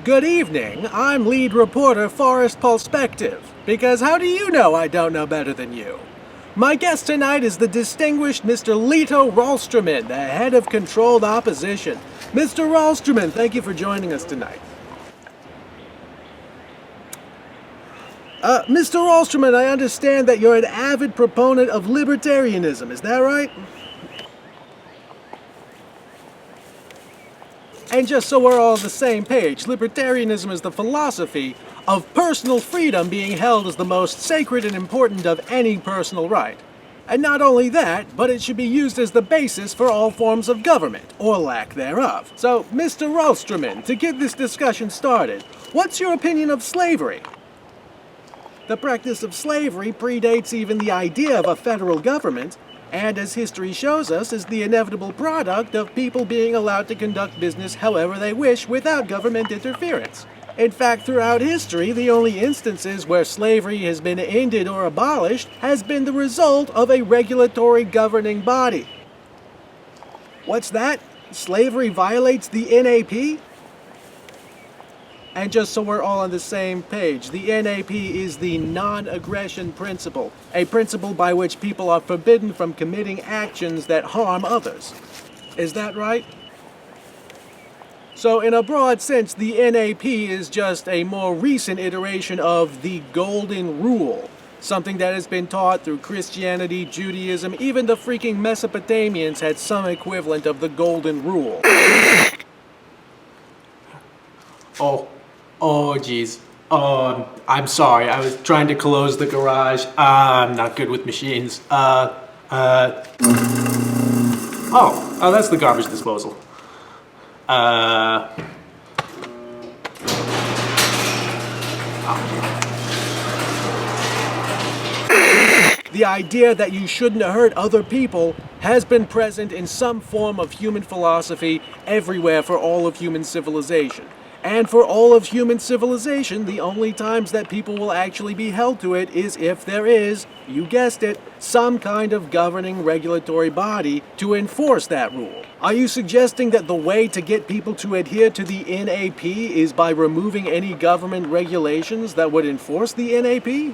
Good evening, I'm lead reporter Forrest Perspective, because how do you know I don't know better than you? My guest tonight is the distinguished Mr. Lito Ralstromin, the head of controlled opposition. Mr. Ralstromin, thank you for joining us tonight. Mr. Ralstromin, I understand that you're an avid proponent of libertarianism, is that right? And just so we're all on the same page, libertarianism is the philosophy of personal freedom being held as the most sacred and important of any personal right. And not only that, but it should be used as the basis for all forms of government, or lack thereof. So, Mr. Ralstromin, to get this discussion started, what's your opinion of slavery? The practice of slavery predates even the idea of a federal government, and as history shows us, is the inevitable product of people being allowed to conduct business however they wish without government interference. In fact, throughout history, the only instances where slavery has been ended or abolished has been the result of a regulatory governing body. What's that? Slavery violates the NAP? And just so we're all on the same page, the NAP is the non-aggression principle, a principle by which people are forbidden from committing actions that harm others. Is that right? So in a broad sense, the NAP is just a more recent iteration of the Golden Rule, something that has been taught through Christianity, Judaism, even the freaking Mesopotamians had some equivalent of the Golden Rule. Oh, geez. I'm sorry. I was trying to close the garage. I'm not good with machines. Oh, that's the garbage disposal. The idea that you shouldn't hurt other people has been present in some form of human philosophy everywhere for all of human civilization. And for all of human civilization, the only times that people will actually be held to it is if there is, you guessed it, some kind of governing regulatory body to enforce that rule. Are you suggesting that the way to get people to adhere to the NAP is by removing any government regulations that would enforce the NAP?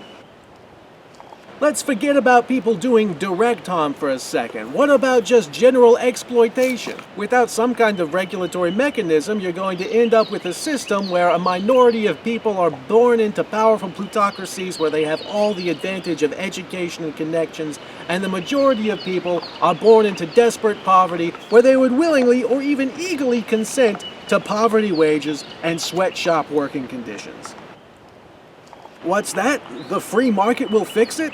Let's forget about people doing direct harm for a second. What about just general exploitation? Without some kind of regulatory mechanism, you're going to end up with a system where a minority of people are born into powerful plutocracies where they have all the advantage of education and connections, and the majority of people are born into desperate poverty where they would willingly or even eagerly consent to poverty wages and sweatshop working conditions. What's that? The free market will fix it?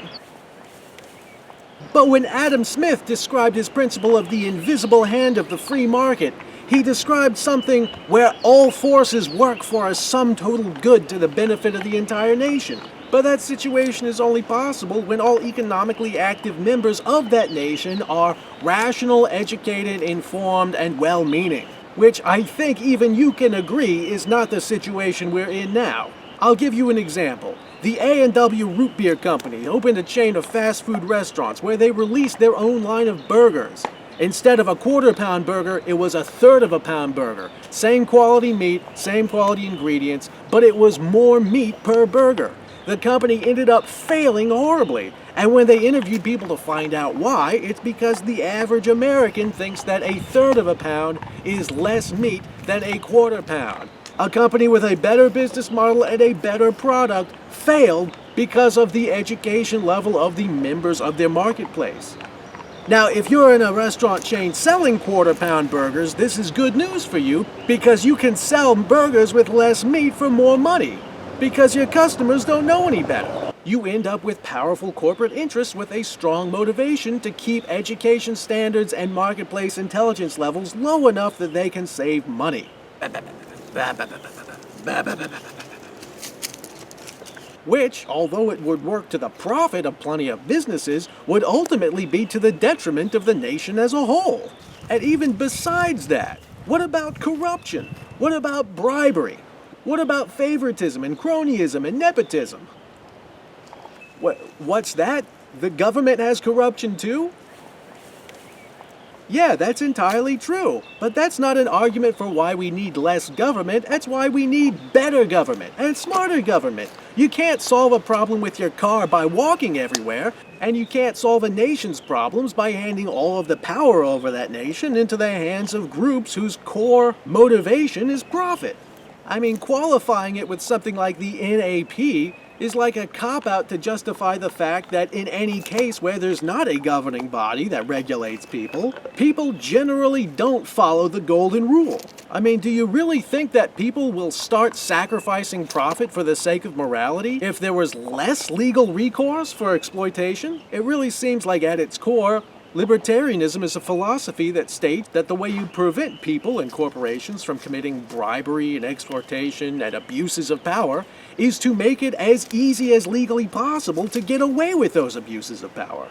But when Adam Smith described his principle of the invisible hand of the free market, he described something where all forces work for a sum total good to the benefit of the entire nation. But that situation is only possible when all economically active members of that nation are rational, educated, informed, and well-meaning. Which I think even you can agree is not the situation we're in now. I'll give you an example. The A&W Root Beer Company opened a chain of fast food restaurants where they released their own line of burgers. Instead of a quarter-pound burger, it was a third of a pound burger. Same quality meat, same quality ingredients, but it was more meat per burger. The company ended up failing horribly, and when they interviewed people to find out why, it's because the average American thinks that a third of a pound is less meat than a quarter pound. A company with a better business model and a better product failed because of the education level of the members of their marketplace. Now, if you're in a restaurant chain selling quarter-pound burgers, this is good news for you because you can sell burgers with less meat for more money because your customers don't know any better. You end up with powerful corporate interests with a strong motivation to keep education standards and marketplace intelligence levels low enough that they can save money. Which, although it would work to the profit of plenty of businesses, would ultimately be to the detriment of the nation as a whole. And even besides that, what about corruption? What about bribery? What about favoritism and cronyism and nepotism? What's that? The government has corruption too? Yeah, that's entirely true. But that's not an argument for why we need less government. That's why we need better government and smarter government. You can't solve a problem with your car by walking everywhere, and you can't solve a nation's problems by handing all of the power over that nation into the hands of groups whose core motivation is profit. I mean, qualifying it with something like the NAP is like a cop-out to justify the fact that in any case where there's not a governing body that regulates people, people generally don't follow the golden rule. I mean, do you really think that people will start sacrificing profit for the sake of morality if there was less legal recourse for exploitation? It really seems like at its core, libertarianism is a philosophy that states that the way you prevent people and corporations from committing bribery and exploitation and abuses of power is to make it as easy as legally possible to get away with those abuses of power.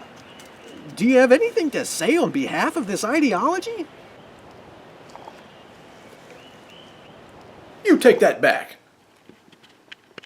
Do you have anything to say on behalf of this ideology? You take that back.